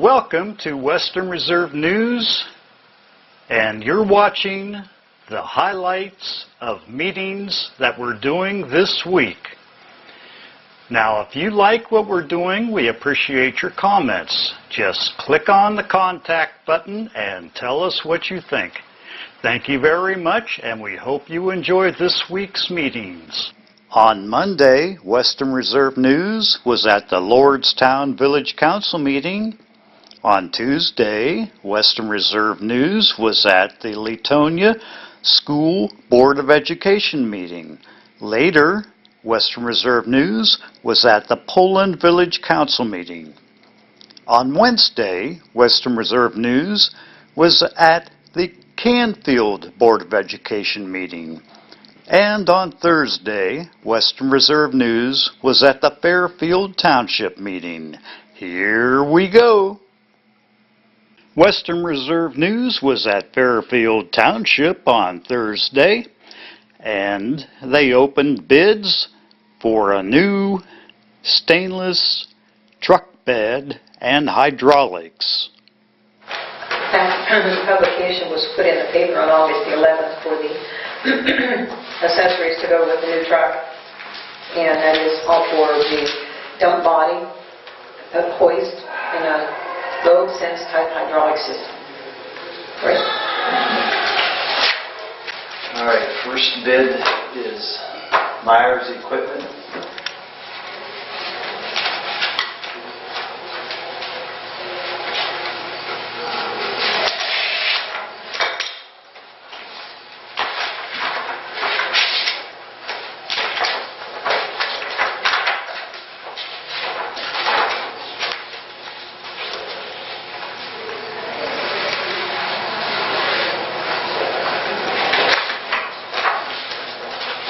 Welcome to Western Reserve News, and you're watching the highlights of meetings that we're doing this week. Now, if you like what we're doing, we appreciate your comments. Just click on the contact button and tell us what you think. Thank you very much, and we hope you enjoy this week's meetings. On Monday, Western Reserve News was at the Lordstown Village Council meeting. On Tuesday, Western Reserve News was at the Latonia School Board of Education meeting. Later, Western Reserve News was at the Poland Village Council meeting. On Wednesday, Western Reserve News was at the Canfield Board of Education meeting. And on Thursday, Western Reserve News was at the Fairfield Township meeting. Here we go. Western Reserve News was at Fairfield Township on Thursday, and they opened bids for a new stainless truck bed and hydraulics. That publication was put in the paper on August the 11th for the accessories to go with the new truck, and that is all for the dump body, a hoist, and a low sense type hydraulic system. Great. All right, first bid is Myers Equipment.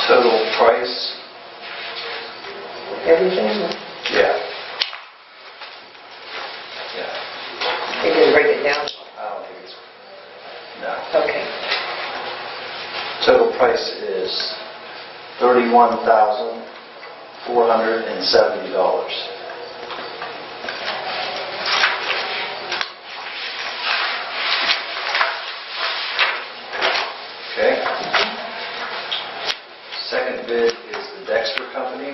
Total price? Everything? Yeah. You didn't break it down? I don't think it's, no. Okay. Total price is $31,470. Okay. Second bid is the Dexter Company.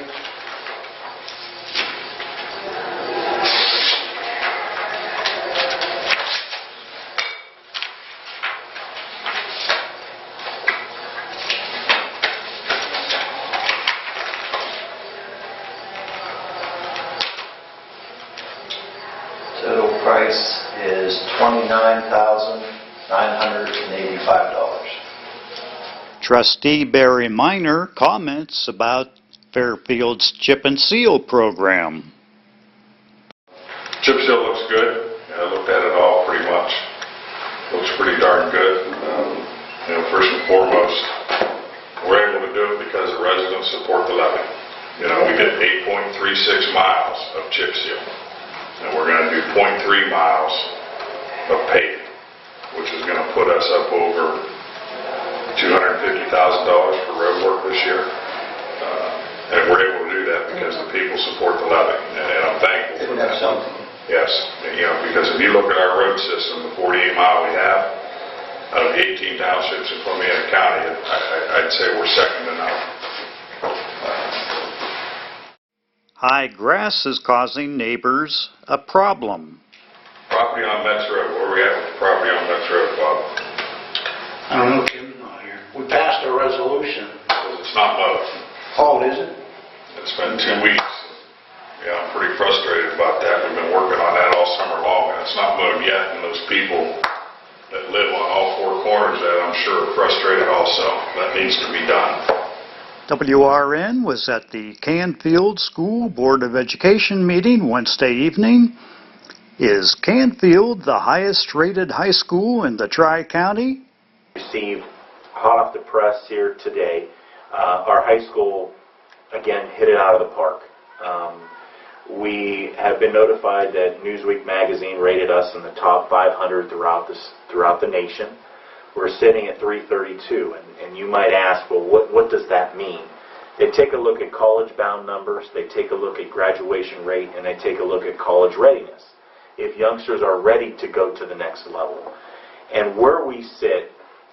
Total price is $29,985. Trustee Barry Miner comments about Fairfield's Chip and Seal program. Chip seal looks good. I looked at it all pretty much. Looks pretty darn good. First and foremost, we're able to do it because the residents support the levy. We did 8.36 miles of chip seal, and we're going to do 0.3 miles of paving, which is going to put us up over $250,000 for road work this year. And we're able to do that because the people support the levy, and I'm thankful for that. Yes, because if you look at our road system, the 48 mile we have, out of the 18 townships in Columbia County, I'd say we're second to none. High grass is causing neighbors a problem. Property on Metz Road, where are we at with the property on Metz Road, Bob? I don't know, Jim's not here. We passed a resolution. It's not mowed. Oh, is it? It's been 2 weeks. Yeah, I'm pretty frustrated about that. We've been working on that all summer long, and it's not mowed yet, and those people that live on all four corners that I'm sure are frustrated also. That needs to be done. WRN was at the Canfield School Board of Education meeting Wednesday evening. Is Canfield the highest rated high school in the Tri-County? Received hot off the press here today. Our high school, again, hit it out of the park. We have been notified that Newsweek magazine rated us in the top 500 throughout the nation. We're sitting at 332, and you might ask, well, what does that mean? They take a look at college-bound numbers, they take a look at graduation rate, and they take a look at college readiness. if youngsters are ready to go to the next level. And where we sit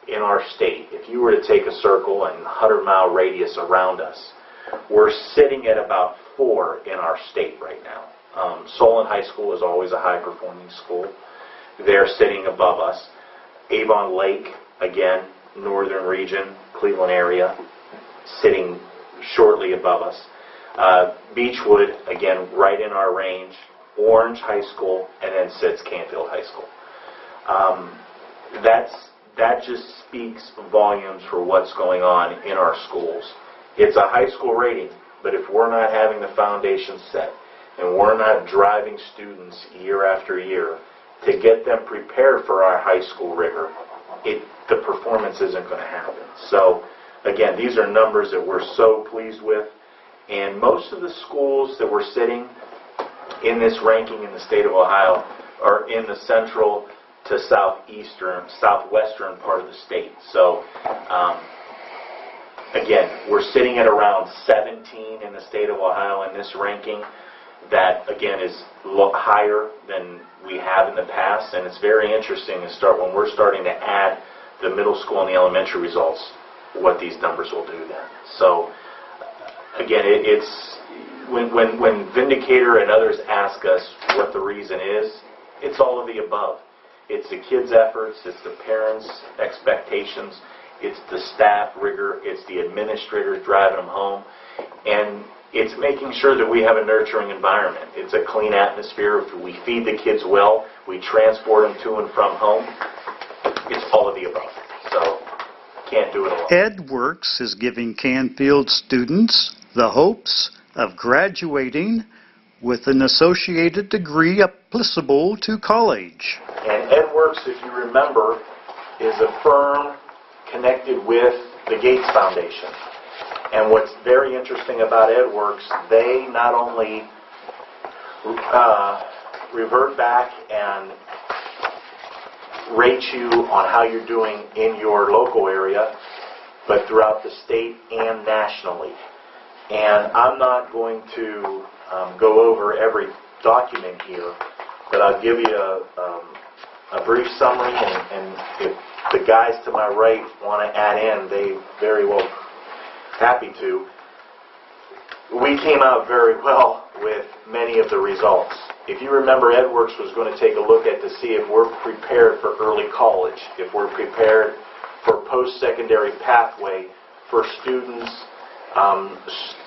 in our state, if you were to take a circle and 100-mile radius around us, we're sitting at about 4 in our state right now. Solon High School is always a high-performing school. They're sitting above us. Avon Lake, again, northern region, Cleveland area, sitting shortly above us. Beechwood, again, right in our range. Orange High School, and then sits Canfield High School. That just speaks volumes for what's going on in our schools. It's a high school rating, but if we're not having the foundation set, and we're not driving students year after year to get them prepared for our high school rigor, the performance isn't going to happen. So, again, these are numbers that we're so pleased with, and most of the schools that we're sitting in this ranking in the state of Ohio are in the central to southwestern part of the state. So, again, we're sitting at around 17 in the state of Ohio in this ranking. That, again, is higher than we have in the past, and it's very interesting to when we're starting to add the middle school and the elementary results, what these numbers will do then. So, again, it's when Vindicator and others ask us what the reason is, it's all of the above. It's the kids' efforts, it's the parents' expectations, it's the staff rigor, it's the administrators driving them home, and it's making sure that we have a nurturing environment. It's a clean atmosphere. If we feed the kids well, we transport them to and from home. It's all of the above. So, can't do it alone. EdWorks is giving Canfield students the hopes of graduating with an associated degree applicable to college. And EdWorks, if you remember, is a firm connected with the Gates Foundation. And what's very interesting about EdWorks, they not only revert back and rate you on how you're doing in your local area, but throughout the state and nationally. And I'm not going to go over every document here, but I'll give you a brief summary, and if the guys to my right want to add in, they very well happy to. We came out very well with many of the results. If you remember, EdWorks was going to take a look at to see if we're prepared for early college, if we're prepared for post-secondary pathway for students,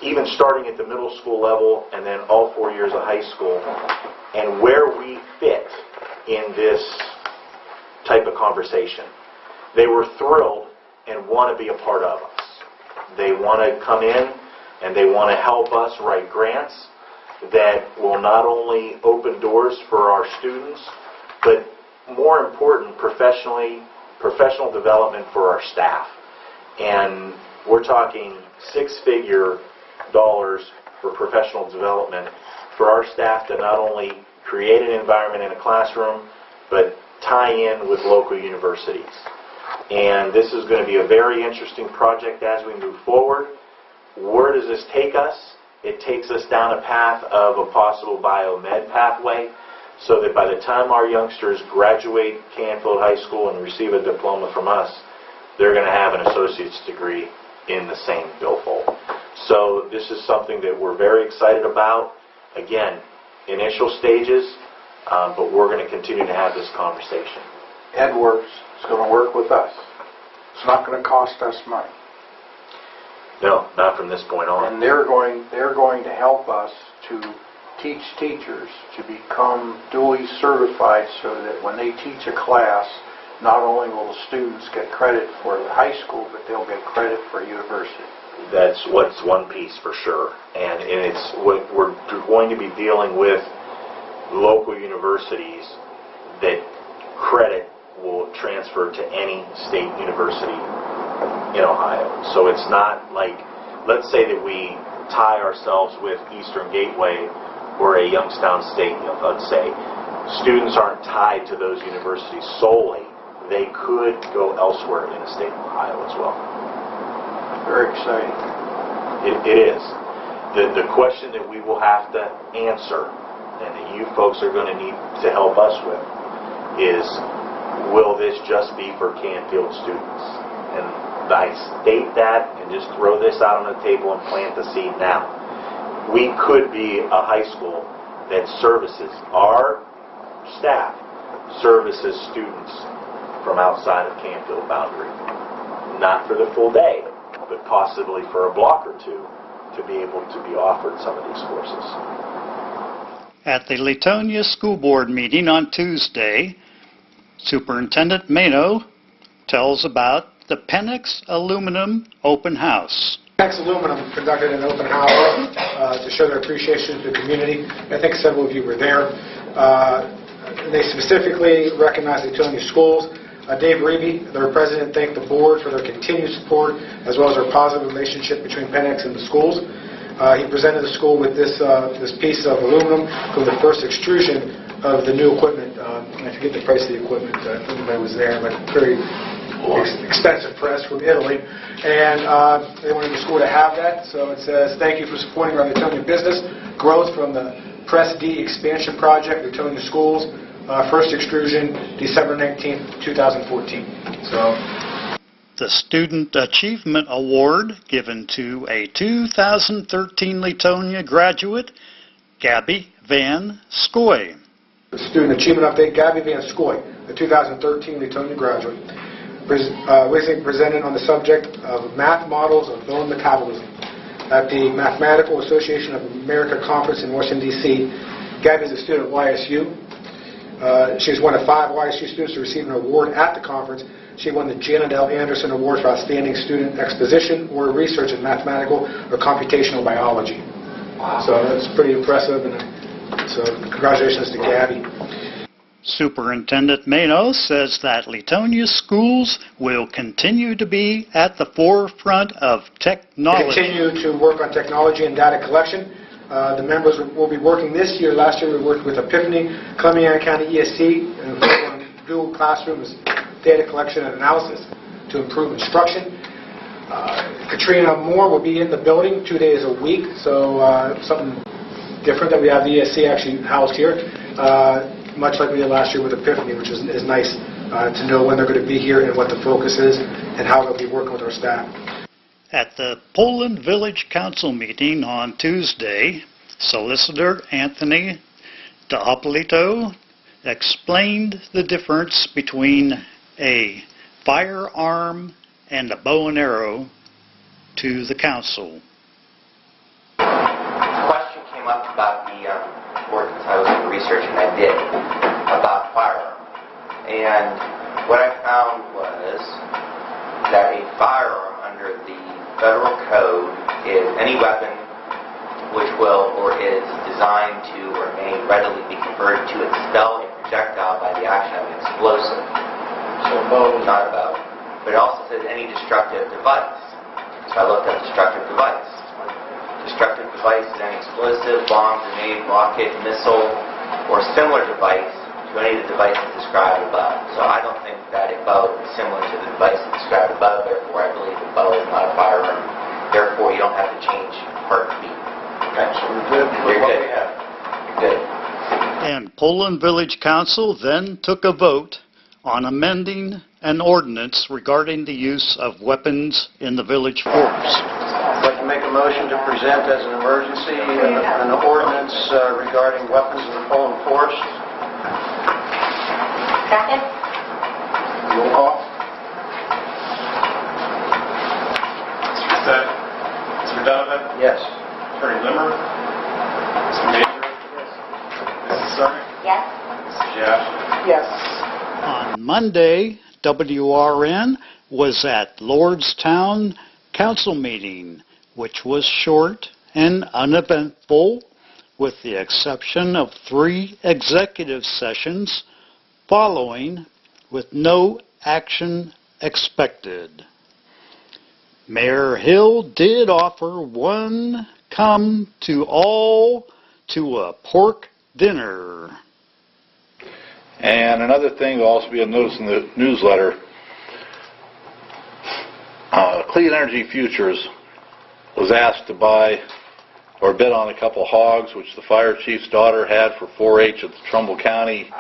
even starting at the middle school level and then all 4 years of high school, and where we fit in this type of conversation. They were thrilled and want to be a part of us. They want to come in and they want to help us write grants that will not only open doors for our students, but more important, professional development for our staff. And we're talking six-figure dollars for professional development for our staff to not only create an environment in a classroom, but tie in with local universities. And this is going to be a very interesting project as we move forward. Where does this take us? It takes us down a path of a possible biomed pathway, so that by the time our youngsters graduate Canfield High School and receive a diploma from us, they're going to have an associate's degree in the same billfold. So this is something that we're very excited about. Again, initial stages, but we're going to continue to have this conversation. EdWorks is going to work with us. It's not going to cost us money. No, not from this point on. And they're going to help us to teach teachers to become duly certified, so that when they teach a class, not only will the students get credit for the high school, but they'll get credit for university. That's what's one piece for sure. And it's what we're going to be dealing with local universities that credit will transfer to any state university in Ohio. So it's not like, let's say that we tie ourselves with Eastern Gateway or a Youngstown State, let's say. Students aren't tied to those universities solely. They could go elsewhere in the state of Ohio as well. Very exciting. It is. The question that we will have to answer and that you folks are going to need to help us with is, will this just be for Canfield students? And I state that and just throw this out on the table and plant the seed now. We could be a high school that services, our staff services students from outside of Canfield boundary. Not for the full day, but possibly for a block or two to be able to be offered some of these courses. At the Latonia School Board meeting on Tuesday, Superintendent Mano tells about the Penix Aluminum Open House. Penix Aluminum conducted an open house to show their appreciation to the community. I think several of you were there. They specifically recognized the Latonia schools. Dave Reeby, their president, thanked the board for their continued support as well as their positive relationship between Penix and the schools. He presented the school with this piece of aluminum from the first extrusion of the new equipment. I forget the price of the equipment. Everybody was there, but very expensive press from Italy. And they wanted the school to have that. So it says, thank you for supporting our Latonia business growth from the Press D expansion project, Latonia schools. First extrusion, December 19th, 2014. The Student Achievement Award given to a 2013 Latonia graduate, Gabby Van Scoy. The Student Achievement Update, Gabby Van Scoy, the 2013 Latonia graduate, presented on the subject of math models of bone metabolism at the Mathematical Association of America Conference in Washington, D.C. Gabby is a student at YSU. She's one of 5 YSU students to receive an award at the conference. She won the Janet L. Anderson Award for Outstanding Student Exposition or Research in Mathematical or Computational Biology. Wow. So that's pretty impressive, and so congratulations to Gabby. Superintendent Mano says that Latonia schools will continue to be at the forefront of technology. Continue to work on technology and data collection. The members will be working this year. Last year we worked with Epiphany, Columbiana County ESC, and on dual classrooms, data collection and analysis to improve instruction. Katrina Moore will be in the building 2 days a week, so something different that we have the ESC actually housed here, much like we did last year with Epiphany, which is nice to know when they're going to be here and what the focus is and how they'll be working with our staff. At the Poland Village Council meeting on Tuesday, Solicitor Anthony DeHippolito explained the difference between a firearm and a bow and arrow to the council. A question came up about the ordinance. I was doing research and I did about firearm. And what I found was that a firearm under the federal code is any weapon which will or is designed to or may readily be converted to expel a projectile by the action of an explosive. So bow is not a bow. But it also says any destructive device. So I looked up destructive device. Destructive device is any explosive, bomb, grenade, rocket, missile, or similar device to any of the devices described above. So I don't think that a bow is similar to the devices described above. Therefore, I believe a bow is not a firearm. Therefore, you don't have to change heartbeat. Okay, so we're good with what we have. You're good. And Poland Village Council then took a vote on amending an ordinance regarding the use of weapons in the village force. I'd like to make a motion to present as an emergency an ordinance regarding weapons in the Poland force. Second. Roll call. Mr. Donovan? Yes. Attorney Limmer? Mr. Major? Yes. Mrs. Sarnik? Yes. Mrs. Jash? Yes. On Monday, WRN was at Lordstown Council meeting, which was short and uneventful, with the exception of 3 executive sessions following, with no action expected. Mayor Hill did offer one come to all to a pork dinner. And another thing will also be a notice in the newsletter. Clean Energy Futures was asked to buy or bid on a couple hogs, which the fire chief's daughter had for 4-H at the Trumbull County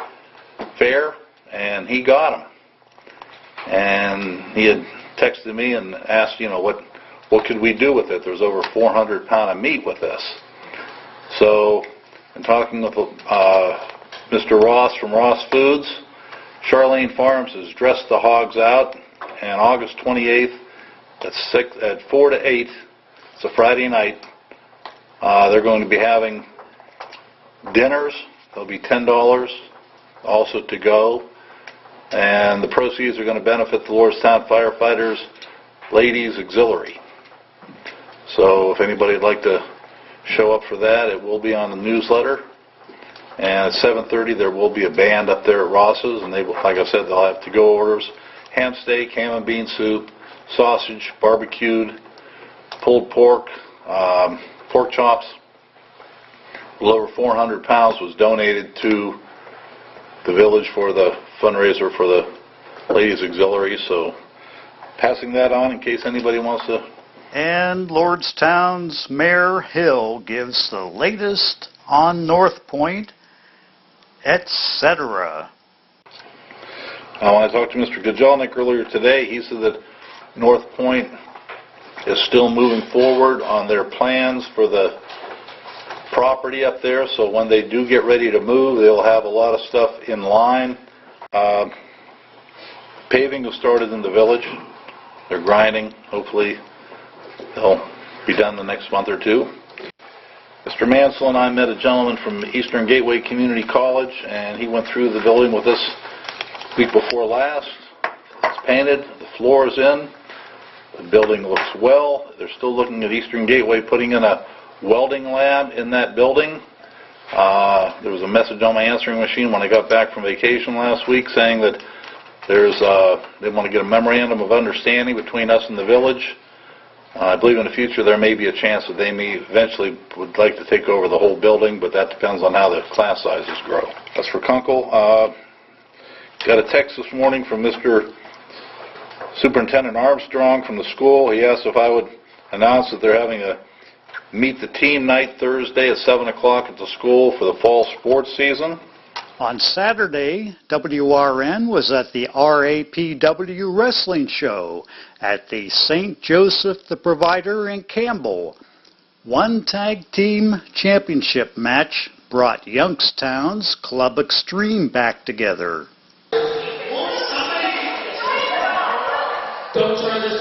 Fair, and he got them. And he had texted me and asked, what could we do with it? There's over 400 pound of meat with this. So, in talking with Mr. Ross from Ross Foods, Charlene Farms has dressed the hogs out, and August 28th at 4 to 8, it's a Friday night, they're going to be having dinners. They'll be $10 also to go, and the proceeds are going to benefit the Lordstown Firefighters Ladies Auxiliary. So if anybody would like to show up for that, it will be on the newsletter. And at 7:30 there will be a band up there at Ross's, and they will, like I said, they'll have to-go orders: ham steak, ham and bean soup, sausage, barbecued, pulled pork, pork chops. A little over 400 pounds was donated to the village for the fundraiser for the Ladies Auxiliary. So passing that on in case anybody wants to. And Lordstown's Mayor Hill gives the latest on North Point, etc. When I talked to Mr. Gajelnik earlier today, he said that North Point is still moving forward on their plans for the property up there, so when they do get ready to move, they'll have a lot of stuff in line. Paving has started in the village. They're grinding. Hopefully they'll be done the next month or two. Mr. Mansell and I met a gentleman from Eastern Gateway Community College, and he went through the building with us week before last. It's painted, the floor is in, the building looks well. They're still looking at Eastern Gateway putting in a welding lab in that building. There was a message on my answering machine when I got back from vacation last week saying that they want to get a memorandum of understanding between us and the village. I believe in the future there may be a chance that they may eventually would like to take over the whole building, but that depends on how the class sizes grow. As for Kunkel, got a text this morning from Mr. Superintendent Armstrong from the school. He asked if I would announce that they're having a Meet the Team night Thursday at 7 o'clock at the school for the fall sports season. On Saturday, WRN was at the RAPW Wrestling Show at the St. Joseph the Provider in Campbell. One tag team championship match brought Youngstown's Club Extreme back together. Don't turn this